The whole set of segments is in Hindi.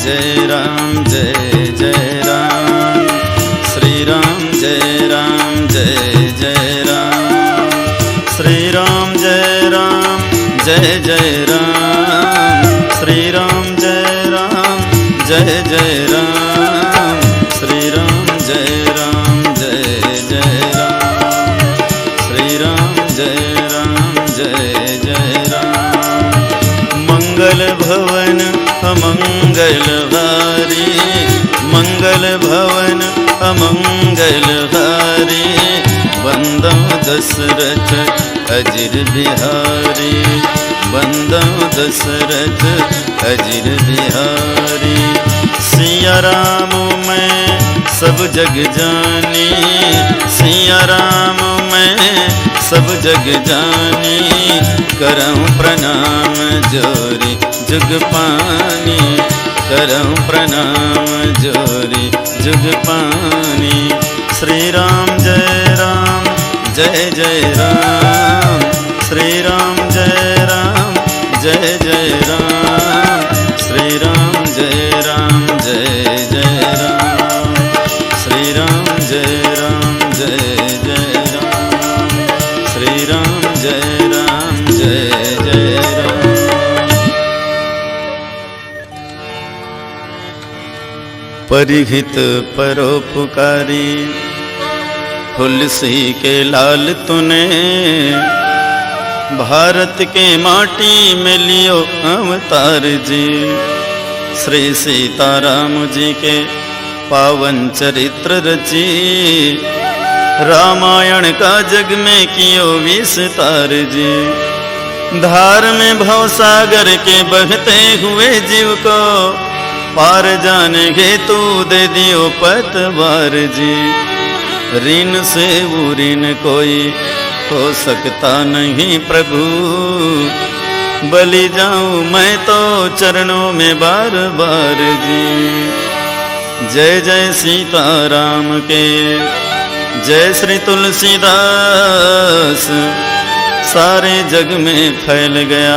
जय राम जय जय राम। श्री राम जय राम जय जय राम। श्री राम जय राम जय जय राम। श्री राम जय राम जय जय राम। श्री राम जय राम जय जय राम। श्री राम जय राम जय जय राम। मंगल भवन अमंगल हारी, मंगल भवन अमंगल हारी। वंदो दशरथ अजिर बिहारी, वंदो दशरथ अजिर बिहारी। सिया राम मैं सब जग जानी, सिया राम मैं सब जग जानी। करऊं प्रणाम जोरी जुग पानी, करऊं प्रणाम जोरी जुग पानी। श्री राम जय राम जय जय राम। श्री राम जय राम जय जय राम। श्री राम जय राम जय जय राम। श्री राम जय राम जय जय राम। श्री राम जय राम जय जय राम। परिहित परोपकारी, तुलसी के लाल तूने। भारत के माटी में लियो अवतार जी। श्री सीताराम जी के पावन चरित्र रची। रामायण का जग में कियो विस्तार जी। धार में भवसागर के बहते हुए जीव को पार जाने गे तू दे दियो पतवार जी। ऋण से वो ऋण कोई हो सकता नहीं प्रभु। बलि जाऊं मैं तो चरणों में बार बार जी। जय जय सीताराम के जय श्री तुलसीदास। सारे जग में फैल गया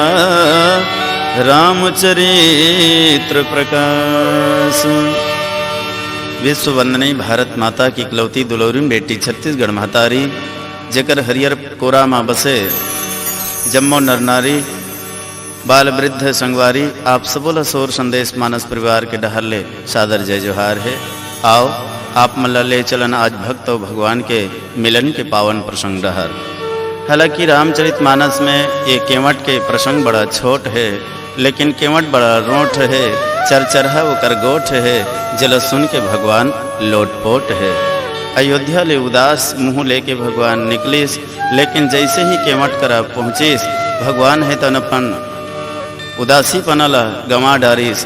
रामचरित्र प्रकाश। विश्व वंदनी भारत माता की इकलौती दुलौरी बेटी छत्तीसगढ़ महतारी, जेकर हरियर कोरा माँ बसे जम्मो नर नारी बाल वृद्ध संगवारी। आप सबोला सोर संदेश मानस परिवार के डहरले सादर जय जोहार है। आओ आप मल्ला ले चलन आज भक्त और भगवान के मिलन के पावन प्रसंग डहर। हालांकि रामचरित मानस में ये केवट के प्रसंग बड़ा छोट है, लेकिन केवट बड़ा रोठ है। चरचरहा वो कर गोठ है, जल सुन के भगवान लोटपोट है। अयोध्या ले उदास मुँह लेके भगवान निकलिस, लेकिन जैसे ही केवट करा पहुँचिस भगवान है तन अपन उदासी पनला गंवा डारिस।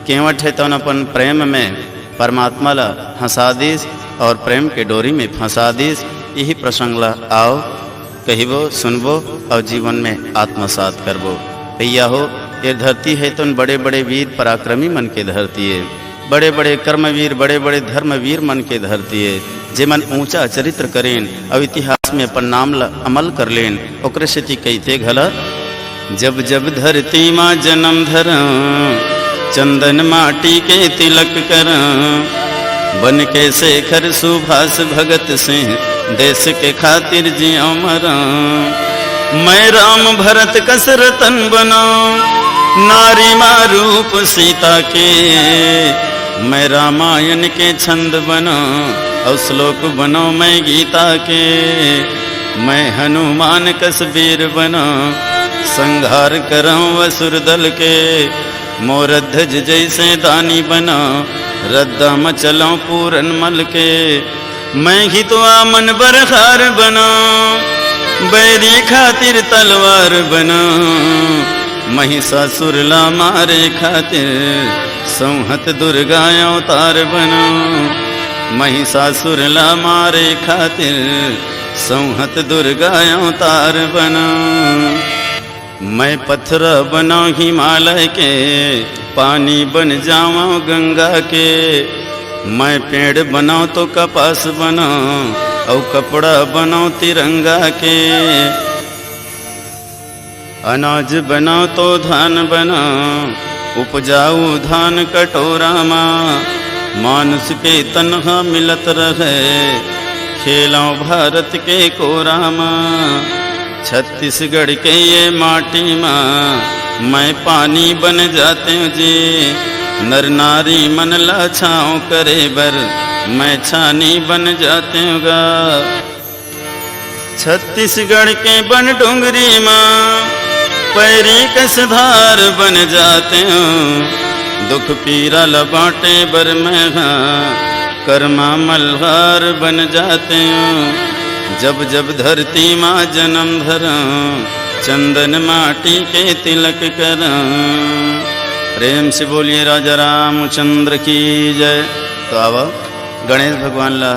केवट है तन अपन प्रेम में परमात्मा ला हंसा दिस और प्रेम के डोरी में फंसा दिस। यही प्रसंग ला आओ कहिबो सुनबो और जीवन में आत्मसात करबो। भैया हो ये धरती है तो बड़े बड़े वीर पराक्रमी मन के धरती है। बड़े बड़े कर्मवीर बड़े बड़े धर्मवीर मन के धरती है। जे मन ऊंचा चरित्र करें और इतिहास में अपन नाम ला अमल कर लें ओकरे सेती कहते घला। जब जब धरती माँ जन्म धरा चंदन माटी के तिलक करा। बन के शेखर सुभाष भगत सिंह देश के खातिर जियो मरा। मैं राम भरत कसरतन बनाऊं नारी माँ रूप सीता के। मैं रामायण के छंद बनाऊं और श्लोक बनाऊं मैं गीता के। मैं हनुमान कसबीर बनाऊं संहार कराऊं असुर दल के। मोर ध्वज जैसे दानी बनाऊं रद्दा मचलाऊं पूरन मल के। मैं ही तो आमन बरखार बनाऊं बैरी खातिर तलवार बनाऊं। महिषासुर ला मारे खातिर संहत दुर्गा अवतार बनाऊं। महिषासुर ला मारे खातिर संहत दुर्गा अवतार बनाऊं। मैं पत्थर बनाऊं हिमालय के पानी बन जाऊं गंगा के। मैं पेड़ बनाऊं तो कपास बनाऊं और कपड़ा बनाऊं तिरंगा के। अनाज बनाऊं तो धान बनाऊं उपजाऊ धान कटोरा माँ मानुष के तनहा मिलत रहे, खेलों भारत के कोरा माँ छत्तीसगढ़ के ये माटी माँ मैं पानी बन जाते हूँ जी, नर नारी मन ला छाँव करे बर मैं छानी बन जाते हूँ गा। छत्तीसगढ़ के बन डोंगरी माँ पैरी कसधार बन जाते हूँ, दुख पीरा लबाटे बर मैं हाँ कर्मा मल्हार बन जाते हूँ। जब जब धरती माँ जन्म धरूं चंदन माटी के तिलक करूं। प्रेम से बोलिए राजा रामचंद्र की जय। तो आवा गणेश भगवान ला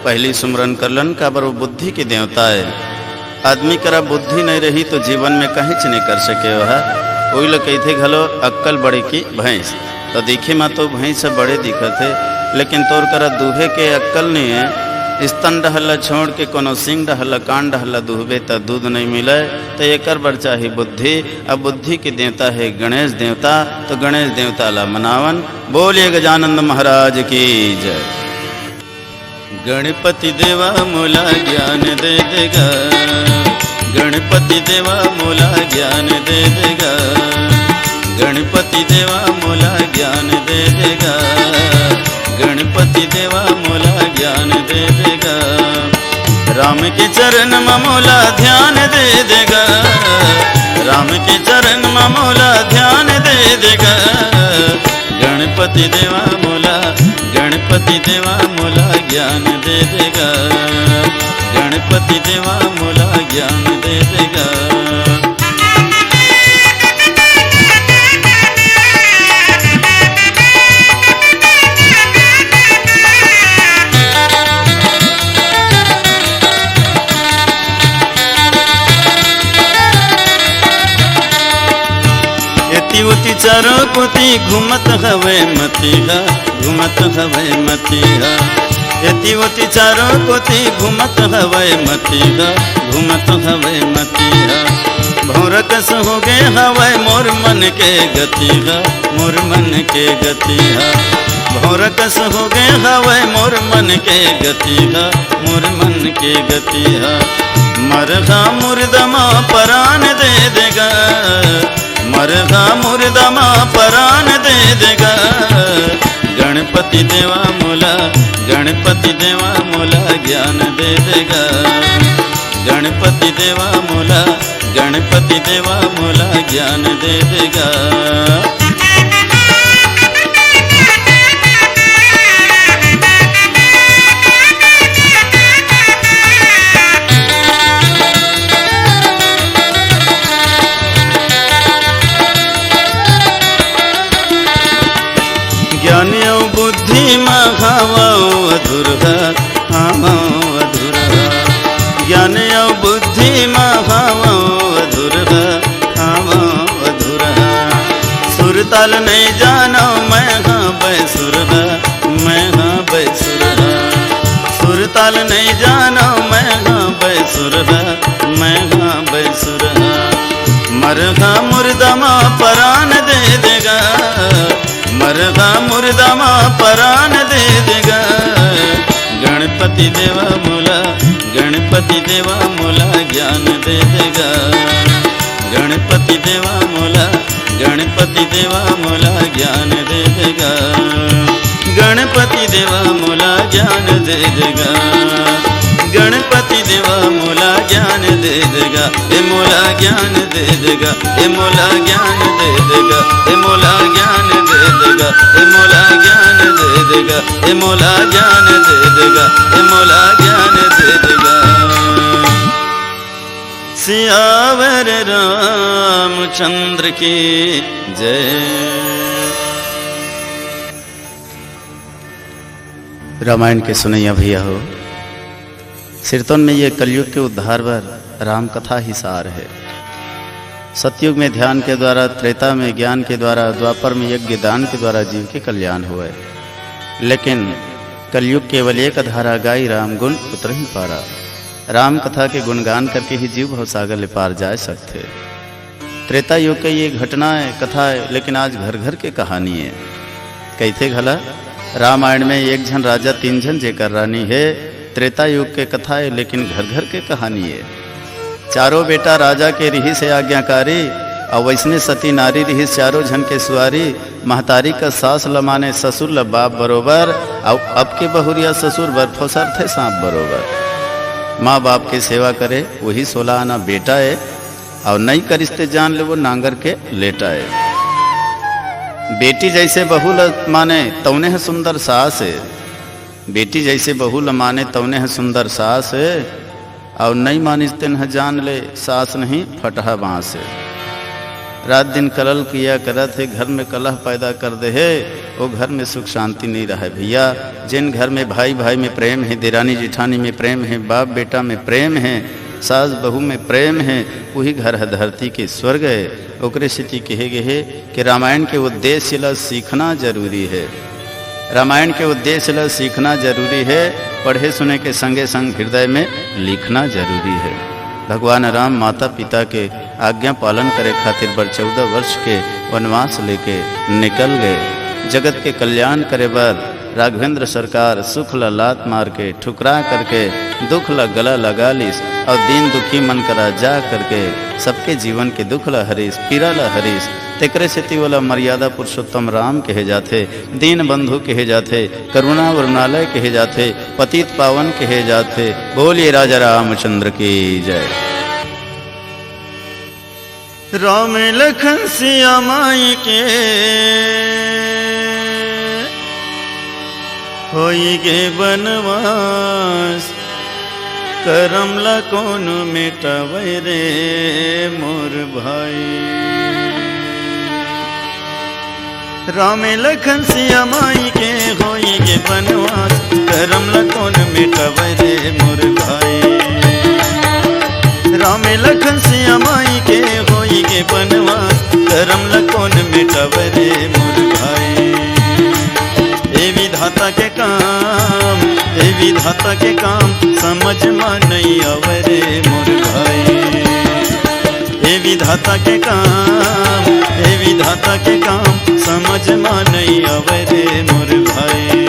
पहली सुमरन करलन का बर वो बुद्धि के देवता है। आदमी करा बुद्धि नहीं रही तो जीवन में कहीं नहीं कर सके वह। वही लोग कहते घलो अक्कल बड़े की भैंस, तो दिखे माँ तो भैंस बड़े दिखत है, लेकिन तोर करा दूहे के अक्कल नहीं है। स्तन डहला छोड़ के कोनो सिंह डहला कान डहला दूहबे तो दूध नहीं मिले, तो एकर बर चाही बुद्धि। अब बुद्धि के देवता है गणेश देवता, तो गणेश देवता ला मनावन। बोलिए गजानंद महाराज की जय। गणपति देवा मोला ज्ञान दे देगा, गणपति देवा मोला ज्ञान दे देगा, गणपति देवा मोला ज्ञान दे देगा, गणपति देवा मोला ज्ञान दे देगा। राम के चरण में मोला ध्यान दे देगा, राम के चरण में मोला ध्यान दे देगा। गणपति देवा मोला, गणपति देवा मोला ज्ञान दे देगा, गणपति देवा मोला ज्ञान दे देगा। उती चारों कोती घूमत हवे मतीहा, घूमत हवे मतीहा। एती उती चारों कोती घूमत हवे मतीहा, घूमत हवे मतीहा। भौर कस हो गए हवे मोर मन के गतिहा, मोर मन के गतिहा। भौर कस हो गए हवे मोर मन के गतिहा, मोर मन के गतिहा। मरघा मुर्दमा परान दे देगा, मरघा मुर्दमा परान दे देगा। गणपति देवा मोला, गणपति देवा मोला ज्ञान दे देगा, गणपति देवा मोला, गणपति देवा मोला ज्ञान दे देगा। ज्ञान बुद्धि माघावा अधुरा, हाँ अधुरा। ज्ञान बुद्धि माघावा अधुरा, हाँ अधुरा। सुरताल नहीं जानो मैं हाँ बैसुरहा, मैं हाँ बैसुरहा। सुरताल नहीं जानो मैं हाँ बैसुरहा, मैं हाँ बैसुरहा। मरघा मुर्दमा परान दे देगा, मरघा मुर्दमा परान दे देगा। गणपति देवा मोला, गणपति देवा मोला ज्ञान दे देगा, गणपति देवा मोला, गणपति देवा मोला ज्ञान दे देगा। गणपति देवा मोला ज्ञान दे देगा, गणपति देवा मोला ज्ञान दे देगा। ए मोला ज्ञान दे देगा, ए मोला ज्ञान दे देगा, ए मोला ज्ञान दे देगा, ए मोला ज्ञान दे देगा, ए मोला ज्ञान दे देगा, ए मोला ज्ञान दे देगा। सियावर रामचंद्र की जय। रामायण के सुनैया भैया हो, सिरतोन में ये कलयुग के उद्धार पर राम कथा ही सार है। सतयुग में ध्यान के द्वारा, त्रेता में ज्ञान के द्वारा, द्वापर में यज्ञ दान के द्वारा जीव के कल्याण हुए। लेकिन कलयुग केवल एक धारा गाई राम गुण उतर ही पारा। राम कथा के गुणगान करके ही जीव भवसागर ले पार जा सकते। त्रेता युग की ये घटना है, कथा है, लेकिन आज घर घर के कहानी है। कैसे घला रामायण में एक झन राजा तीन झन जेकर रानी है। त्रेता युग के कथा है, लेकिन घर घर के कहानी है। चारों बेटा राजा के रिही से आज्ञाकारी, और वैसने सती नारी रही चारों झन के सुआरी। महतारी का सास लमाने ससुर ल बाप बरोबर, और अब के बहुरिया ससुर बरफोसर थे सांप बरोबर। माँ बाप की सेवा करे वही 16 आना बेटा है, और नहीं करिश्ते जान ले वो नांगर के लेटा है। बेटी जैसे बहू ल माने तौने है सुंदर सास है। बेटी जैसे बहू ल माने तौने है सुंदर सास है, और नहीं मानिस्ते न जान ले सास नहीं फटहा बांस है। रात दिन कलल किया करत है, घर में कलह पैदा कर दे है, वो घर में सुख शांति नहीं रहा है भैया। जिन घर में भाई भाई में प्रेम है, देरानी जिठानी में प्रेम है, बाप बेटा में प्रेम है, सास बहू में प्रेम है, वही घर है धरती के स्वर्ग है। ओकरे स्थिति कहे गए कि रामायण के उद्देश्य ला सीखना जरूरी है। रामायण के उद्देश्य ला सीखना जरूरी है, पढ़े सुने के संगे संग हृदय में लिखना जरूरी है। भगवान राम माता पिता के आज्ञा पालन करे खातिर 14 वर्ष के वनवास लेके निकल गए। जगत के कल्याण करे बर राघवेंद्र सरकार सुख ला लात मार के ठुकरा करके दुख ला गला लगा लिस, और दीन दुखी मन करा जा करके सबके जीवन के दुख ला हरीस, पीरा ला हरीस। तेकरे सेती वाला मर्यादा पुरुषोत्तम राम कहे जाते, दीन बंधु कहे जाते, करुणा वरुणालय कहे जाते, पतित पावन कहे जाते। बोलिए राजा रामचंद्र की जय। राम लखन सिया माई के होई गे बनवास, करम ला कौन मिटावे रे मोर भाई। राम लखन सिया माई के होई गे बनवास, करम ला कौन मिटावे रे मोर भाई। राम लखन सिया माई के होई गे बनवास, करम ला कौन मिटावे रे मोर भाई। ए विधाता के काम, ए विधाता के काम, समझ में नहीं आवे रे मोर भाई। ए विधाता के काम, ए विधाता के काम, समझ में नहीं आवे रे मोर भाई।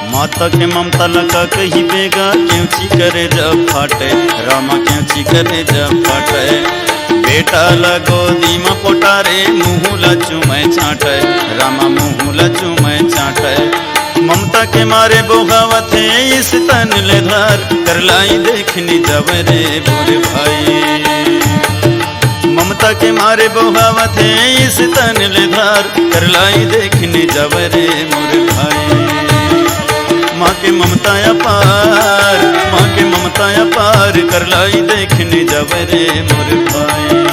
माता के ममता लगा कही बेगा, क्यों ची करे जब फाटे, रामा क्यों ची करे जब फाटे। बेटा लगो दीमा पोटारे, मुँह ला चूमे चाटे, रामा मुँह ला चूमे चाटे। ममता के मारे बोहावत है इस तन ले धार, कर लाई देखनी जब रे मोर भाई। ममता के मारे बोहावत है इस तन ले धार, कर लाई देखनी जब रे मोर भाई। माँ के ममता अपार, माँ के ममता अपार, कर लाई देखने जब रे मोर भाई।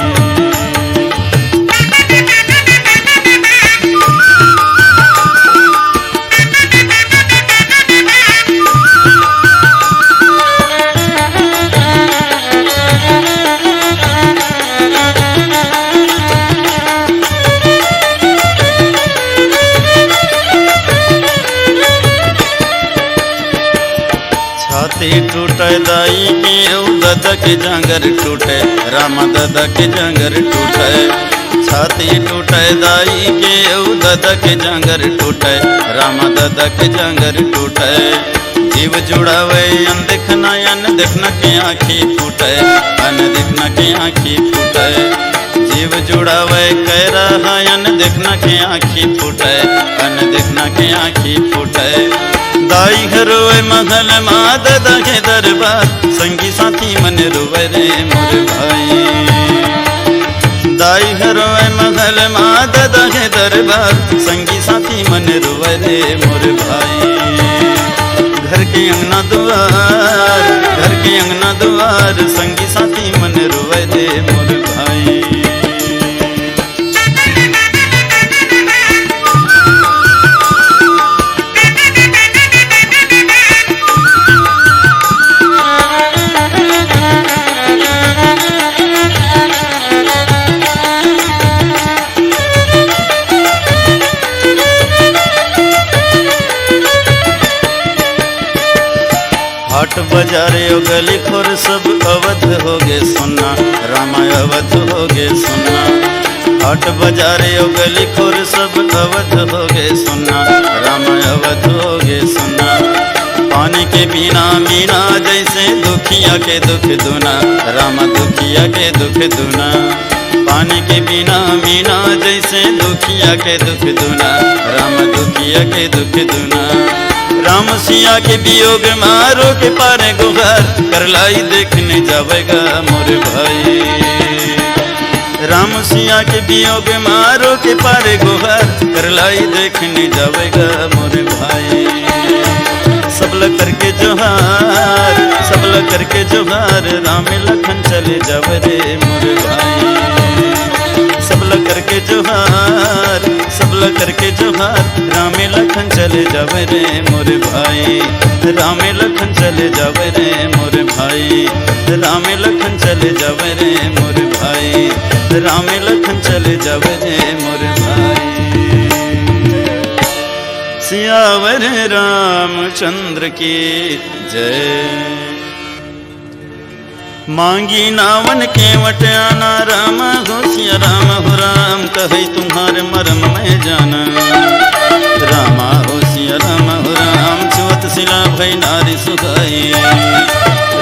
टूटे दाई के दादा के जांगर टूटे, रामा दादा के जांगर टूटे। छाती टूटे दाई के दादा के जांगर टूटे, रामा दादा के जांगर टूटे। जीव जुड़ावे अन देखना के आँखी फूटे, अन देखना के आँखी फूटे। जीव जुड़ावे कह रहा अन देखना के आँखी फूटे, अन देखना के आँखी फूटे। दाई रोए महल माँ दादा के दरबार, संगी साथी मन रोए रे मोर भाई। दाई रोए महल माँ दादा के दरबार, संगी साथी मन रोए रे मोर भाई। घर के अंगना द्वार, घर के अंगना द्वार, संगी साथी मन रोए रे मोर भाई। हाट बाजारे ओ गली खोर सब अवध हो गे सुनना, राम अवध हो गे सुनना। हाट बाजारे ओ गली खोर सब अवध हो गे सुनना, राम अवध हो गे सुनना। पानी के बिना मीना जैसे दुखिया के दुख दुना, राम दुखिया के दुख दुना। पानी के बिना मीना जैसे दुखिया के दुख दुना, राम दुखिया के दुख दुना। राम सिया के वियोग मारो के पारे गुहार, करलाई देखने जावेगा मोरे भाई। राम सिया के वियोग मारो के पारे गुहार, करलाई देखने जावेगा मोरे भाई। सबला करके जोहार, सबला करके जोहार, राम लखन चले जावे रे मोरे भाई। सबला करके जोहार, सबला करके जोहार, राम लखन चले जावे रे मोरे भाई। राम लखन चले जावे रे मोरे भाई, राम लखन चले जावे रे मोरे भाई, राम लखन चले जावे रे मोरे भाई। सियावर रामचंद्र की जय। मांगी नावन के वटयाना, राम हो सिया राम हो राम, कहे तुम्हारे मरम में जाना। रामा हो सिया राम हो राम, छुअत सिला भई नारी सुखाई।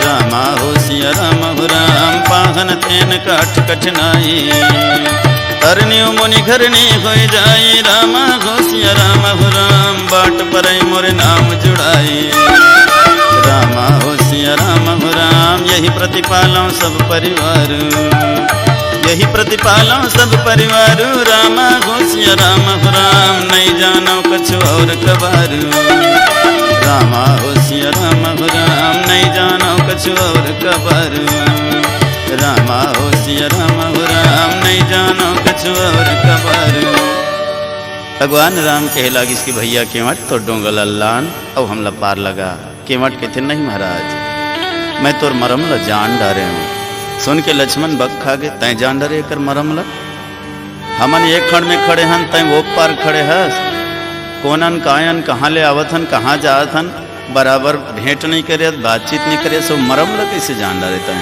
रामा हो सिया राम हो राम, पाहन तेन काठ कठिनाई। तरनियो मुनि घरनी हो जाई, रामा हो सिया राम हो राम, बाट पर मोरे नाम जुड़ाई। रामा हो सिया राम हो राम, यही प्रतिपालों सब परिवार, यही प्रतिपालों सब परिवार। रामा हो सिया राम हो राम, नहीं जानो कुछ और कबार। रामा हो सिया राम हो राम, नहीं जानो कुछ और कबार। रामा हो सिया राम हो राम, नहीं जानो कुछ और कबार। भगवान राम कहे लागी इसकी भैया केवट तो डोंगल अल्लान, अब हमला पार लगा। केवट कहते नहीं महाराज, मैं तोर मरम ल जान डारे हूँ। सुन के लक्ष्मण बक खा गए, तय जान डरे कर मरम ल। हमन एक खड़ में खड़े हन, तय वो पार खड़े हस। कोनन कायन कहाँ ले आवत हन, कहाँ जात हन, बराबर भेंट नहीं करे, बातचीत नहीं करे, सो मरम ल कैसे जान डारे तय।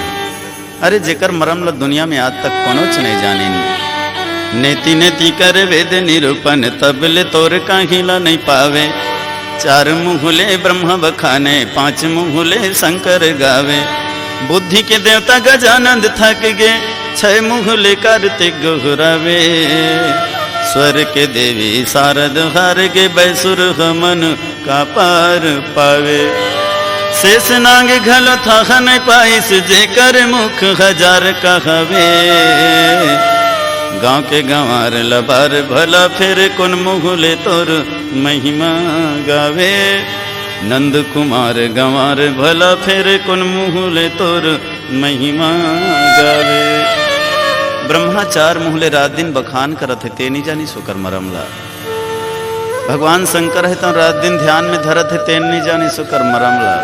अरे जेकर मरम ल दुनिया में आज तक कोनोच नहीं जाने नी। नेति नेति कर वेद निरूपण, तबले तोर काहिला नहीं पावे। चार मुहले ब्रह्म बखाने, पांच मुहले शंकर गावे। बुद्धि के देवता गजानंद थक गे, छह मुहले कार्तिक गोहरावे। स्वर के देवी शारद हार गे, बैसुर हमन का पार पावे। शेष नाग घलो था न पाइस, जेकर मुख हजार कहवे। गाँव के गंवार लबार भला, फिर कुन मुहले तोर महिमा गावे। नंद कुमार गंवार भला, फिर कुन मुहले तोर महिमा गावे। ब्रह्मा चार मुहले रात दिन बखान करत है, तेनी जानी सुकर मरमला। भगवान शंकर है तो रात दिन ध्यान में धरत है, तेन नहीं जानी सुकर मरमला।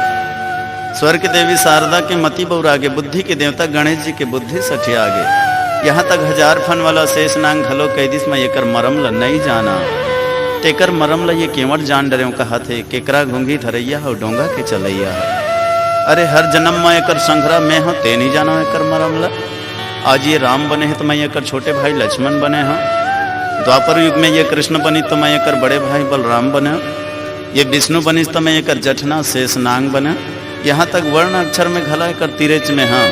स्वर्ग देवी शारदा के मति बौरागे, बुद्धि के देवता गणेश जी के बुद्धि सठियागे। यहाँ तक हजार फन वाला शेष नांग घलो कैदिस में एकर मरम ल नहीं जाना। तेकर मरम ल ये केवट जान डरे कहा थे, केकरा घूंगी धरैया हो डोंगा के चलैया। अरे हर जन्म में एकर संघरा में हो, ते नहीं जाना एकर मरम ल। आज ये राम बने हैं तो मैं एकर छोटे भाई लक्ष्मण बने हूँ। द्वापर युग में ये कृष्ण बनी तो मैं एकर बड़े भाई बलराम बने। ये विष्णु बनी तो मैं एकर जठना शेष नांग बने। यहाँ तक वर्ण अक्षर में घला एकर तिरेच में हाँ।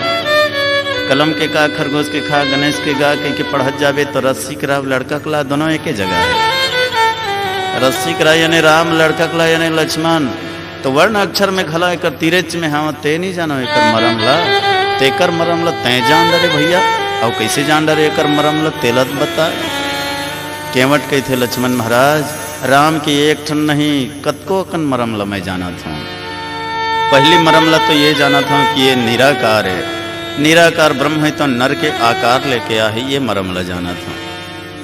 कलम के का, खरगोश के खा, गणेश के गा के पढ़त जावे तो रस्सी करा लड़का कला, दोनों एक ही जगह है। रस्सी करा यानी राम, लड़का कला यानी लक्ष्मण। तो वर्ण अक्षर में घला एकर तिरेच में हाँ, ते नहीं जानो एकर मरम ला। तेकर मरम ला तय जान डरे भैया, और कैसे जान डरे एकर मरम ला तेलत बता। केवट कही थे लक्ष्मण महाराज, राम की एक ठन नहीं कतको कन मरम ला मैं जाना था। पहली मरम ला तो ये जाना था कि ये निराकार है, निराकार ब्रह्म है तो नर के आकार लेके आ है, ये मरम ला जाना था।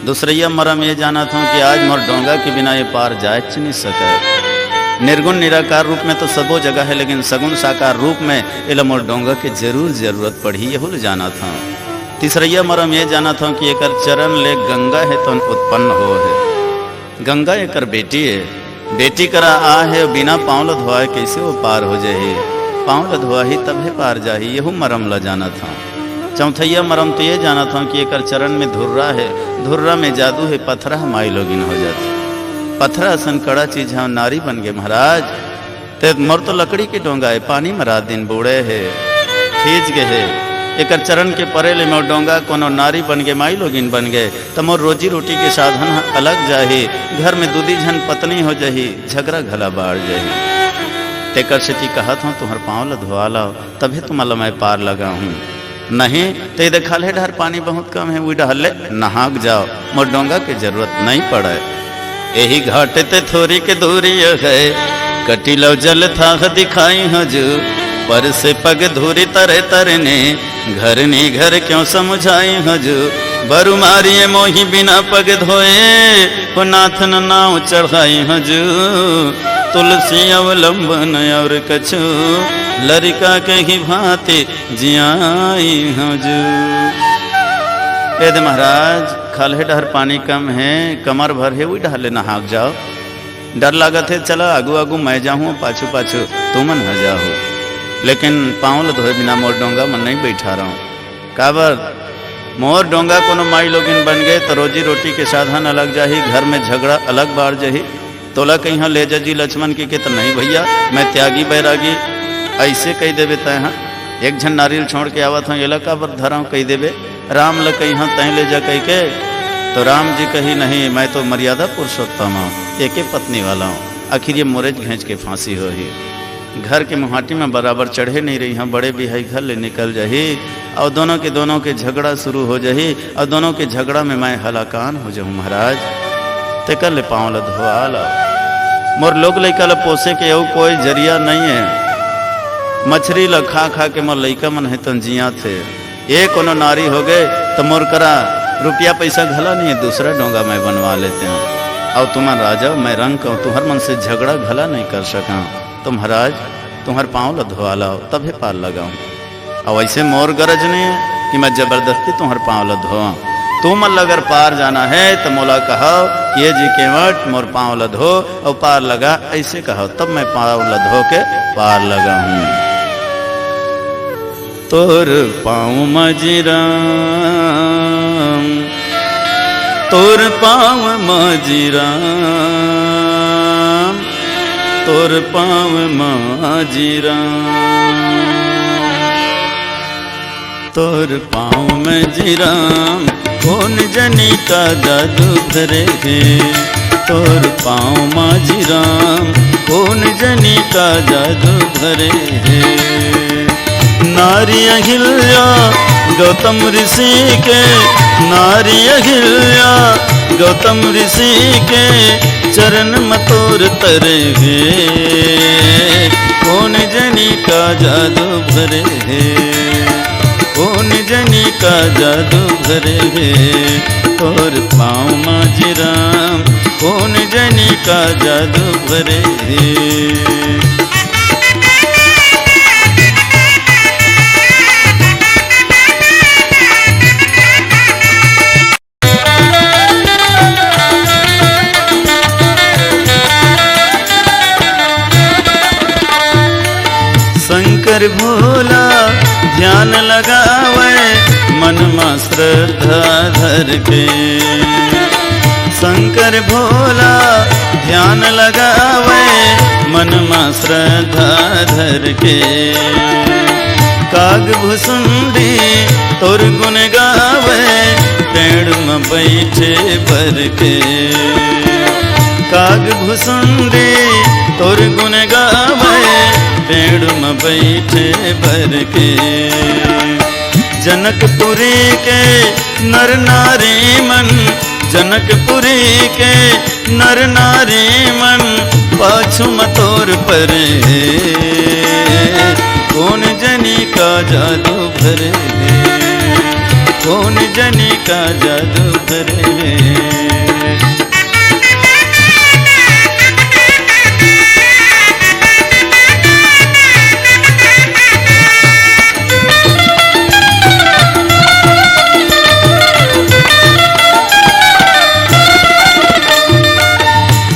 दूसरा मरम ये जाना था कि आज मोर डोंगा के बिना ये पार जाए नहीं सके। निर्गुण निराकार रूप में तो सबो जगह है, लेकिन सगुण साकार रूप में इला मोर डोंगा के जरूरत पड़ी, ये भूल जाना था। तीसरा मरम ये जाना था कि एकर चरण ले गंगा है तो उत्पन्न हो है। गंगा एकर बेटी है, बेटी करा आ है, बिना पाँव लो धोआए कैसे वो पार हो जाए। पाँव लधवाही तभे पार जाही, यहू मरम ला जाना था। चौथैया मरम तो ये जाना था कि एक चरण में धुर्रा है, धुर्रा में जादू है, पथरा माई लोगिन हो जाती। पथरा असन कड़ा चीज है, नारी बन गए महाराज। ते मोर तो लकड़ी के डोंगा है, पानी में रात दिन बूढ़े है, खींच गए है। एक चरण के परे ले मोर डोंगा कोनो नारी बन गए, माई लोगिन बन गए, तो मोर रोजी रोटी के साधन अलग जाही, घर में दूधी झन पत्नी हो जाही, झगड़ा घला बाढ़ जाही। तेकर से कहा था तुम्हार पाँव लधवा लाओ तभी तुम्हारा मैं पार लगा हूँ। नहीं तो ये देखा ले डर पानी बहुत कम है, वही डहले नहाक जाओ, मोर डोंगा की जरूरत नहीं पड़े। यही घाटे ते थोड़ी के दूरी है, कटी लो जल था दिखाई हजू, पर से पग धूरी तरे तरने, घर नी घर क्यों समझाई हजू। बरु मारिए मोही बिना पग धोए, हो नाथन नाव चढ़ाई हजू। तुलसी अवलंबन और कछु, लरिका के ही भांति जियाई हजू। वेद महाराज खाले डहर पानी कम है, कमर भर है, वही डहले नहाक जाओ। डर लागत है, चला आगू आगू मैं जाऊँ, पाछू पाछू तुमन हो जाओ। लेकिन पाँव ल धोए बिना मोर डोंगा मन नहीं बैठा रहा हूँ। काबर मोर डोंगा कोनो माई लोगिन बन गए तो रोजी रोटी के साधन अलग जाही, घर में झगड़ा अलग बाढ़ जाही। तोला कहीं ले जा जी लक्ष्मण की तो नहीं भैया, मैं त्यागी बैरागी ऐसे कही देवे तय। एक झन नारियल छोड़ के आवत हूँ, एला काबर धरा कही देवे। राम ल कहीं तय ले जा कही के, तो राम जी कही नहीं, मैं तो मर्यादा पुरुषोत्तम हूँ, एक पत्नी वाला हूँ। आखिर ये मोरेज घेंच के फांसी हो ही, घर के मुहाटी में बराबर चढ़े नहीं रही, हम बड़े बिहाई घर ले निकल जाही, और दोनों के झगड़ा शुरू हो जाही, और दोनों के झगड़ा में मैं हलाकान हो जाऊँ। महाराज ते कर ले पाँव ल धोआ ला, मोर लोग लइका ल पोसे के यू कोई जरिया नहीं है। मछली ल खा खा के मोर लइका मन है तन जिया थे। ये कोनो नारी हो गए तो मोर करा रुपया पैसा घला नहीं है, दूसरा डोंगा मैं बनवा लेते हैं। और तुम्हारा राजा मैं रंग कहूँ, तुम्हार मन से झगड़ा घला नहीं कर सका। तो महाराज तुम्हार पाँव ल धोआ लाओ तभी पार लगाऊँ। और ऐसे मोर गरज नहीं है कि मैं जबरदस्ती तुम्हार पाँव ल धोआ। तुम अगर पार जाना है तो मोला कहो ये जी के मठ मोर पाँव ल धो और पार लगा, ऐसे कहो तब मैं पाँव ल धो के पार लगा हूँ। तोर पाँव मजीराम, तोर पाँव मजीराम, तोर पाँव मजीराम, तोर पाँव मजीराम, कौन जनी का जादू धरे है। तोर पाँव मजीराम, कौन जनी का जादू धरे है। नारी अहिल्या गौतम ऋषि के, नारी अहिल्या गौतम ऋषि के चरण मतोर तरे है। कौन जनी का जादू भरे है, कौन जनी का जादू भरे है। तोर पाँव मजीराम, कौन जनी का जादू भरे है। शंकर भोला ध्यान लगावे, मन में श्रद्धा धर के। शंकर भोला ध्यान लगावे, मन में श्रद्धा धर के। काग भुसुंडी तोर गुण गावे, पेड़ में बैठे भर के। काग भुसुंडी तोर गुण गावे, पेड़ में बैठे भर के। जनकपुरी के नर नारी मन, जनकपुरी के नर नारी मन, पाछू मतोर परे। कौन जनी का जादू भरे, कौन जनी का जादू भरे।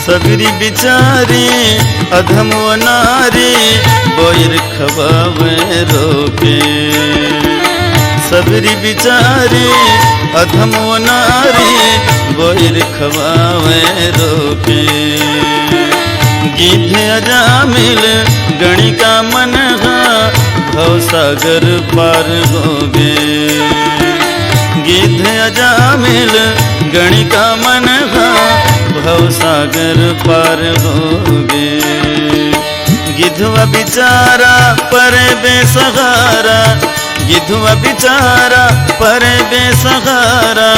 सगरी बिचारी अधम नारी, बोयर खबा रोके। सबरी बिचारी अधमो नारी बोर खवावे रोके। गिद्ध अजामिल गणिका मनहा भव सागर पार होगे। गिद्ध अजामिल गणिका मनहा भव सागर पार होगे। गिद्धवा बिचारा पर बेसहारा, गिद्धवा बिचारा पर बेसहारा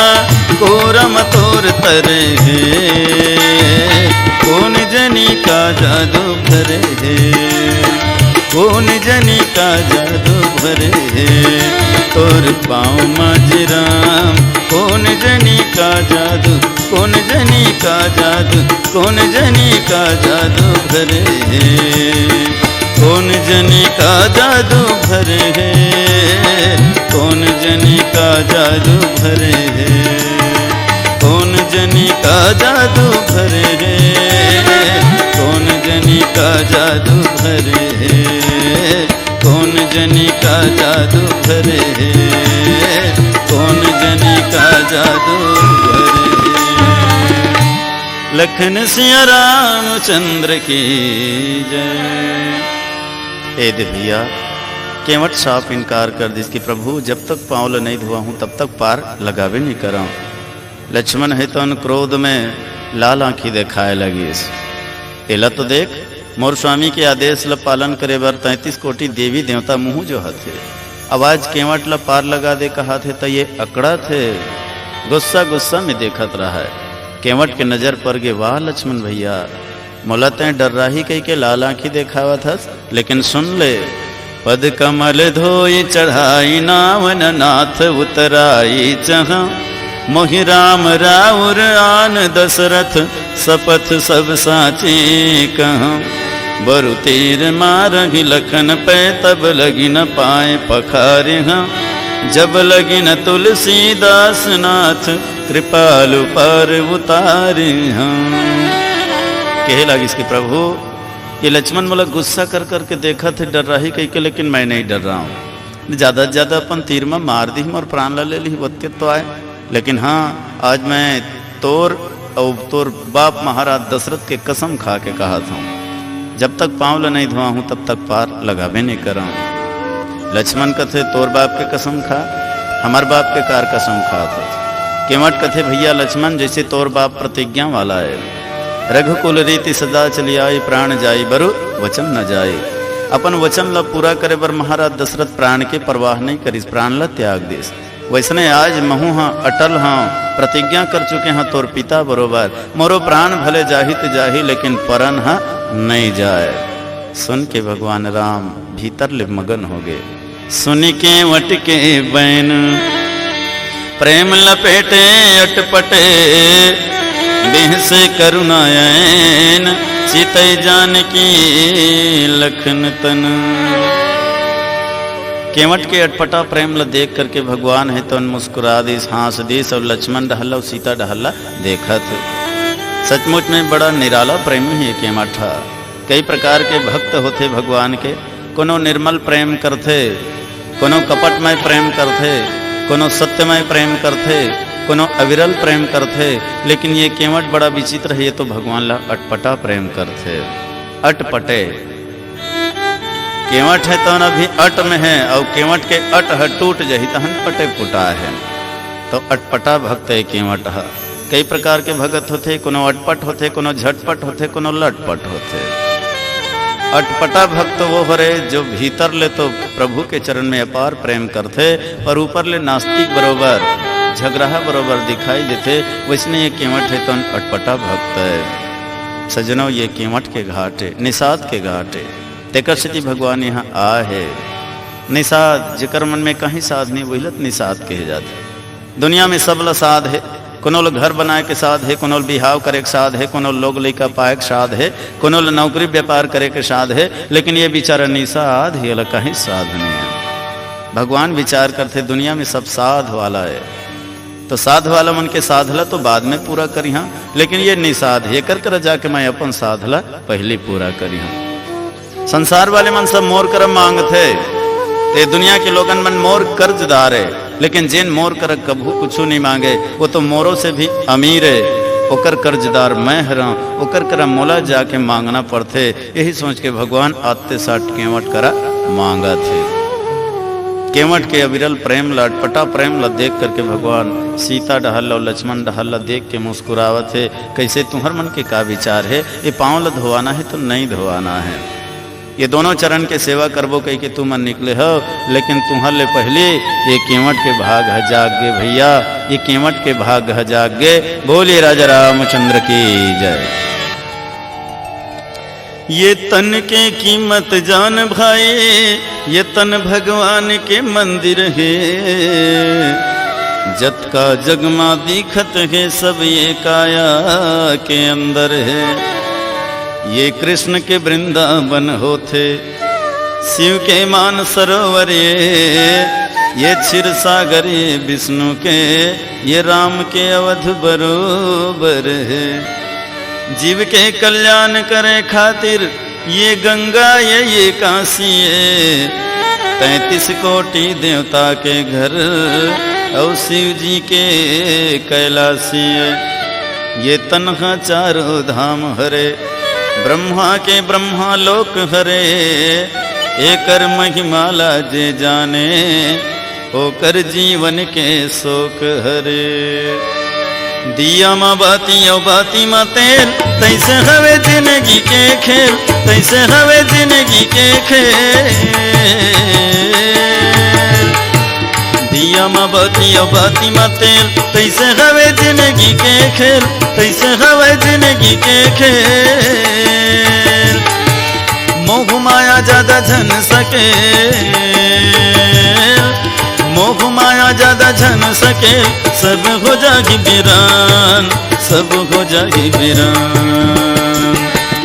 कोरम तोर तरे है। कौन जनी का जादू भरे है, कौन जनी का जादू भरे है तोर पाँव माजराम। कौन जनी का जादू, कौन जनी का जादू, कौन जनी का जादू भरे है। कौन जनी का जादू भरे है, कौन जनी का जादू भरे है। कौन जनी का जादू भरे है, कौन जनी का जादू भरे है। कौन जनी का जादू भरे है, कौन जनी का जादू भरे है। लखन सिया रामचंद्र की जय। ए भैया केवट साफ इनकार कर दिस कि प्रभु जब तक पाँव नहीं धुआ हूँ तब तक पार लगावे नहीं कराऊँ। लक्ष्मण है तो क्रोध में लाल आँखी दिखाए लगी। एला तो देख मोर स्वामी के आदेश ल पालन करे बर 33 कोटि देवी देवता मुँह जो हथे। आवाज केवट ल पार लगा दे कहा थे तो ये अकड़ा थे। गुस्सा गुस्सा में देखत रहा है। केवट के नजर पर गे वाह लक्ष्मण भैया मोला तय डर रही कही के लाल आँखी देखावा था। लेकिन सुन ले पद कमल धोई चढ़ाई नावन नाथ उतराई जहाँ। मोहि राम राउर आन दशरथ सपथ सब साचे कहूँ। बरु तीर मारहि लखन पै तब लगी न पाए पखारे हाँ। जब लगी न तुलसीदास नाथ कृपालु पर उतारे हाँ। कहे लगी इसके प्रभु ये लक्ष्मण मोला गुस्सा कर करके देखा थे डर रही कही के, लेकिन मैं नहीं डर रहा हूँ। ज़्यादा से ज़्यादा अपन तीर में मार दी और प्राण ला ले ली बत्ते तो आए। लेकिन हाँ आज मैं तोर और तोर बाप महाराज दशरथ के कसम खा के कहा था जब तक पाँव ला नहीं धुआ हूँ तब तक पार लगावे नहीं करा हूँ। लक्ष्मण कथे तोर बाप के कसम खा, हमार बाप के कार कसम खा था। केवट कथे भैया लक्ष्मण जैसे तोर बाप प्रतिज्ञा वाला है। रघुकुल रीति सदा चली आई प्राण जाई बरु वचन न जाए। अपन वचन ला पूरा करे बर महाराज दशरथ प्राण के परवाह नहीं करिस, प्राण ला त्याग देस। वैसने आज महू हाँ अटल हाँ प्रतिज्ञा कर चुके हैं तोर पिता बरोबर। मोरो प्राण भले जाहित जाही लेकिन परन हाँ नहीं जाए। सुन के भगवान राम भीतर ले मगन हो गए। सुन के वट के बैन प्रेम लपेटे अटपटे देह से करुणायन चितई जानकी लखन तन। केवट के अटपटा प्रेम ला देख करके भगवान है तो मुस्कुरा दिस हंस दिस और लक्ष्मण डहला और सीता डहला देखा थे। सचमुच में बड़ा निराला प्रेमी है केवट। कई प्रकार के भक्त होते भगवान के। कोनो निर्मल प्रेम करते, कोनो कपटमय प्रेम करते, कोनो सत्यमय प्रेम करते, कोनो अविरल प्रेम करते। लेकिन ये केवट बड़ा विचित्र है, ये तो भगवान ला अटपटा प्रेम करते। अटपटे केवट है तो न भी अट में है और केवट के अट ह टूट जही तहन पटे पुटा है। तो अटपटा भक्त है केवट ह। कई प्रकार के भगत होते, कोनो अटपट होते, कोनो झटपट होते, कोनो लटपट होते। अटपटा भक्त वो हरे जो भीतर ले तो प्रभु के चरण में अपार प्रेम करते पर ऊपर ले नास्तिक बरोबर झगड़ा बरोबर दिखाई देते। वैसने ये केवट है तो अटपटा भक्त है। सजनों ये केवट के घाटे निषाद के घाटे तेकर स्थिति भगवान यहाँ आ है। निषाद जेकर मन में कहीं साध नहीं वही लत निषाद कहे जाते। दुनिया में सब ला साध है। कोनो लोग घर बनाए के साध है, कोनो बिहाव करे के साध है, कोनो लोग लड़का पाए के साध है, कोनो नौकरी व्यापार करे के साध है। लेकिन ये बेचारा निषाद ही अलग कहीं साध नहीं है। भगवान विचार करते दुनिया में सब साध वाला है तो साध वाला मन के साधला तो बाद में पूरा करी हाँ। लेकिन ये निषाद ये कर कर जाके मैं अपन साधला पहले पूरा करी हाँ। संसार वाले मन सब मोर करम मांग थे ते दुनिया के लोगन मन मोर कर्जदार है, लेकिन जेन मोर कर कभू कुछ नहीं मांगे वो तो मोरों से भी अमीर है। ओकर कर्जदार मैं हरा, ओकर करा मोला जाके मांगना पड़ते। यही सोच के भगवान आते साठ केवट करा मांगा थे। केवट के अविरल प्रेम ला, अटपटा प्रेम ला देख करके भगवान सीता डहल और लक्ष्मण डहल ला देख के मुस्कुरावत है। कैसे तुम्हार मन के का विचार है? ये पाँव ला धोवाना है तो नहीं धोवाना है, ये दोनों चरण के सेवा करबो कह के तुम निकले हो, लेकिन तुम्हार ले पहले ये केवट के भाग ह जागे भैया, ये केवट के भाग ह जागे। बोलिए राजा रामचंद्र की जय। ये तन के कीमत जान भाई, ये तन भगवान के मंदिर है। जत का जगमा दिखत है सब ये काया के अंदर है। ये कृष्ण के वृंदावन होते, शिव के मान सरोवर ये क्षीर सागर विष्णु के, ये राम के अवध बरोबर है। जीव के कल्याण करे खातिर ये गंगा ये काशी है। 33 कोटि देवता के घर और शिव जी के कैलाशी है। ये तनहा चारों धाम हरे, ब्रह्मा के ब्रह्मा लोक हरे। एकर महिमाला जे जाने, होकर जीवन के शोक हरे। दिया माँ बाती और बाती माँ तेल, तैसे हवे जिंदगी के खेल, तैसे हवे जिंदगी के खेल। दिया माँ बाती और बाती माँ तेल, तैसे हवे जिंदगी के खेल, तैसे हवे जिंदगी के खेल। मोह माया ज्यादा झन सके, मोह माया ज्यादा झन सके। सब हो जागी वीरान, सब हो जागी वीरान।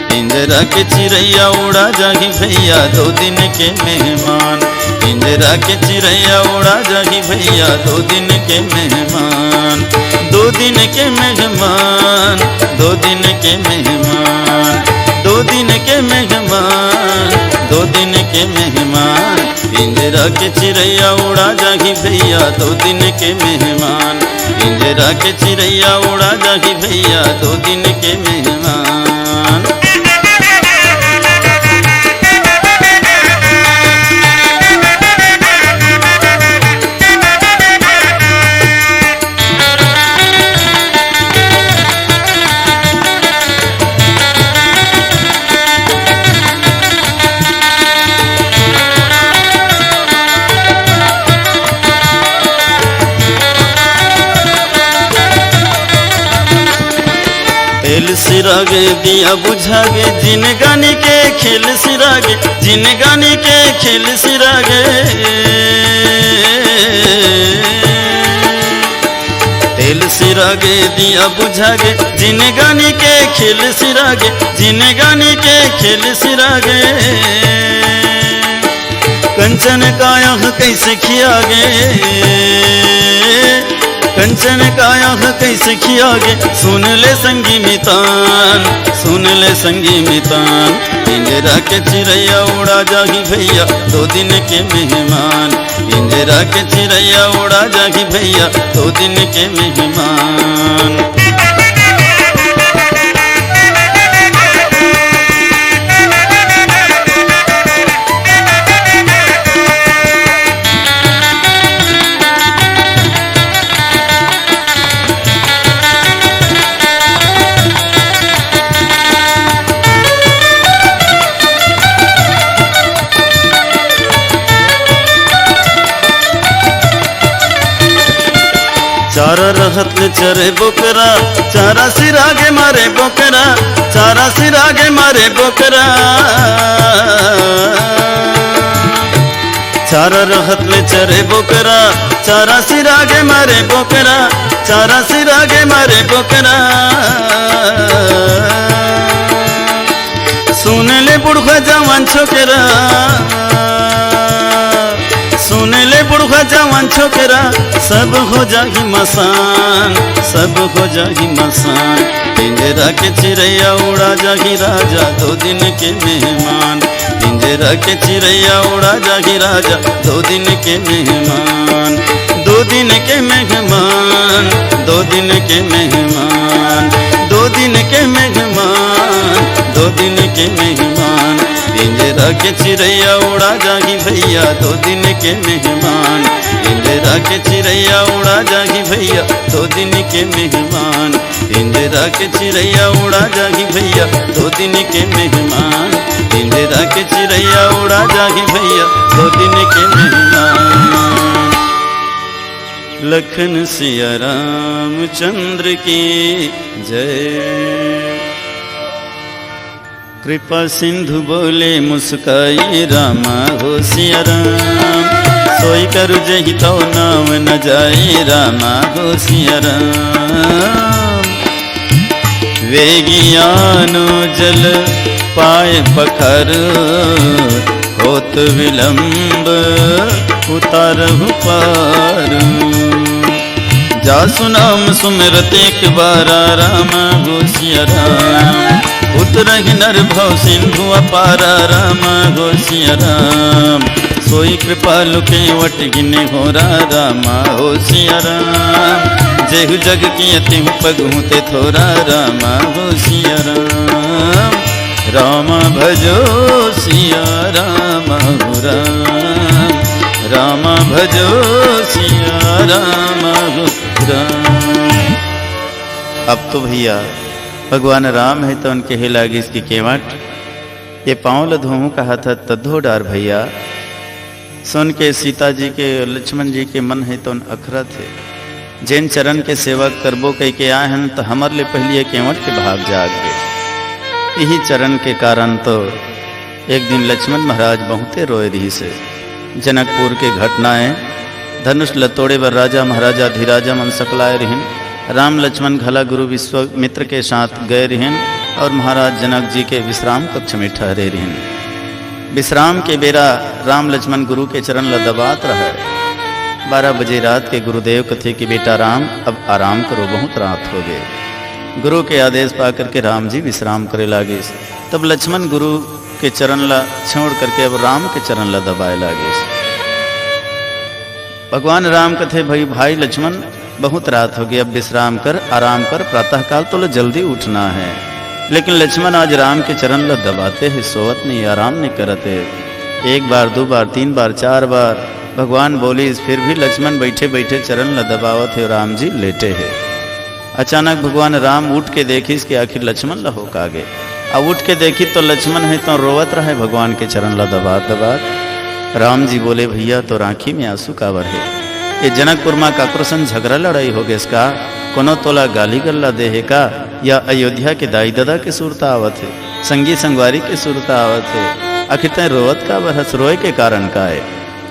पिंजरा के चिड़ैया उड़ा जागी भैया, 2 दिन के मेहमान। पिंजरा के चिड़ैया उड़ा जागी भैया, 2 दिन के मेहमान। 2 दिन के मेहमान, 2 दिन के मेहमान, 2 दिन के मेहमान, 2 दिन के मेहमान। पिंजरा के चिड़ैया उड़ा जागी भैया, 2 दिन के मेहमान। पिंजरा के चिड़ैया उड़ा जागी भैया, 2 दिन के मेहमान। खेल सिरागे दिया बुझागे, जिन गानी के खेल सिरागे, जिन गानी के खेल सिरागे। तेल सिरागे दिया बुझागे, जिन गानी के खेल सिरागे, जिन गानी के खेल सिरागे। कंचन काया कैसे खियागे, कंचन काया कैसे खियागे। सुन ले संगी मितान, सुन ले संगी मितान। पिंजरा के चिड़ैया उड़ा जागी भैया, 2 दिन के मेहमान। पिंजरा के चिड़ैया उड़ा जागी भैया, 2 दिन के मेहमान। चारा रहत चरे बोकरा, चारा सिरागे मारे बोकरा, चारा सिरागे मारे बोकरा। चारा रहत चरे बोकरा, चारा सिरागे मारे बोकरा, चारा सिरागे मारे बोकरा। सुन ले बुढ़ा जवान छोकरा, सुन ले बुढ़ा जवान छोकरा सब हो जाही मसान, सब हो जाही मसान। पिंजरा के चिड़ैया उड़ा जाही राजा 2 दिन के मेहमान, पिंजरा के चिड़ैया उड़ा जाही राजा 2 दिन के मेहमान, 2 दिन के मेहमान, 2 दिन के मेहमान, 2 दिन के मेहमान, 2 दिन के मेहमान। पिंजरा के चिड़ैया उड़ा जाही भैया 2 दिन के मेहमान, पिंजरा के चिड़ैया उड़ा जाही भैया 2 दिन के मेहमान, पिंजरा के चिड़ैया उड़ा जाही भैया 2 दिन के मेहमान, पिंजरा के चिड़ैया उड़ा जाही भैया 2 दिन के मेहमान। लखन सिया रामचंद्र की जय। कृपा सिंधु बोले मुस्काई रामा हो सिया राम, सोई करु जहि तो नाम न जाए रामा हो सिया राम। वेगियानो जल पाए पखर होत विलंब उतारहु पार, जासु नाम सुमिरत एक बार रामा हो सिया राम। उतरहि नर भव सिंधु अपार रामा हो सिया राम, सोई कृपालु के वट गिने हो रामा हो सिया राम। जेहु जग की अति पगहु ते थोरा रामा हो सिया राम, राम भजो सिया राम हो राम, राम भजो सिया राम हो राम। अब तो भैया भगवान राम है तो उनके ही लागी इसकी केवट, ये पाँव लधोहूँ कहा था तद्धो डार भैया। सुन के सीता जी के लक्ष्मण जी के मन है तो अखरा थे, जैन चरण के सेवा करबो कह के आए हैं तो हमारे लिए पहले केवट के भाग जाग गए। यही चरण के कारण तो एक दिन लक्ष्मण महाराज बहुते रोए रही से। जनकपुर के घटनाएं धनुष लतोड़े वर राजा महाराजा धीराजा मन सकलाए रहन, राम लक्ष्मण घला गुरु विश्वामित्र के साथ गए रहन और महाराज जनक जी के विश्राम कक्ष में ठहरे रहन। विश्राम के बेरा राम लक्ष्मण गुरु के चरण ल दबात रहे। 12 बजे रात के गुरुदेव कथे कि बेटा राम अब आराम करो, बहुत रात हो गए। गुरु के आदेश पा करके राम जी विश्राम करे लागे। तब लक्ष्मण गुरु के चरण ला छोड़ करके अब राम के चरण ला दबाए लागे। भगवान राम कथे भाई लक्ष्मण बहुत रात हो गई, अब विश्राम कर, आराम कर, प्रातः काल तो जल्दी उठना है। लेकिन लक्ष्मण आज राम के चरण ल दबाते हैं, सोवत नहीं, आराम नहीं करते। 1 बार 2 बार 3 बार 4 बार भगवान बोली, फिर भी लक्ष्मण बैठे बैठे चरण ल दबावत है, राम जी लेटे हैं। अचानक भगवान राम उठ के देखी कि आखिर लक्ष्मण ल हो का गए। अब उठ के देखी तो लक्ष्मण है तो रोवत रहे भगवान के चरण ल दबात दबात। राम जी बोले भैया तो आँखी में आंसू कावर है, ये जनकपुर माँ काक्रोशन झगड़ा लड़ाई हो गए इसका, कोनो तोला गाली गल्ला दे है का, या अयोध्या के दाई दादा के सूरता आवत है, संगी संगवारी के सूरता आवत है, आखिर तय रोवत का बरस, रोए के कारण का है।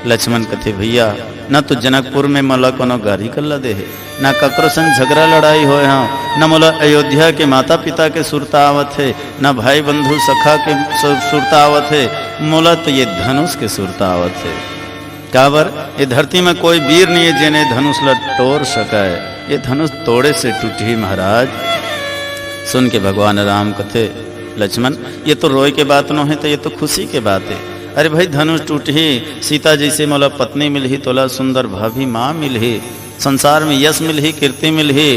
लक्ष्मण कथे भैया न तो जनकपुर में मोला कोनो गाली गल्ला दे है, न काक्रोशन झगड़ा लड़ाई होए हाँ, न मोला अयोध्या के माता पिता के सूरता आवत है, न भाई बंधु सखा के सूरता आवत है, मोला तो ये धनुष के सूरता आवत है। काबर ये धरती में कोई वीर नहीं है जिन्हें धनुष ल तोड़ सका है, ये धनुष तोड़े से टूटी महाराज। सुन के भगवान राम कथे लक्ष्मण ये तो रोए के बात न है, तो ये तो खुशी के बात है। अरे भाई धनुष टूटी, सीता जी से मोला पत्नी मिलही, तोला सुंदर भाभी माँ मिलही, संसार में यश मिलही, कीर्ति मिलही,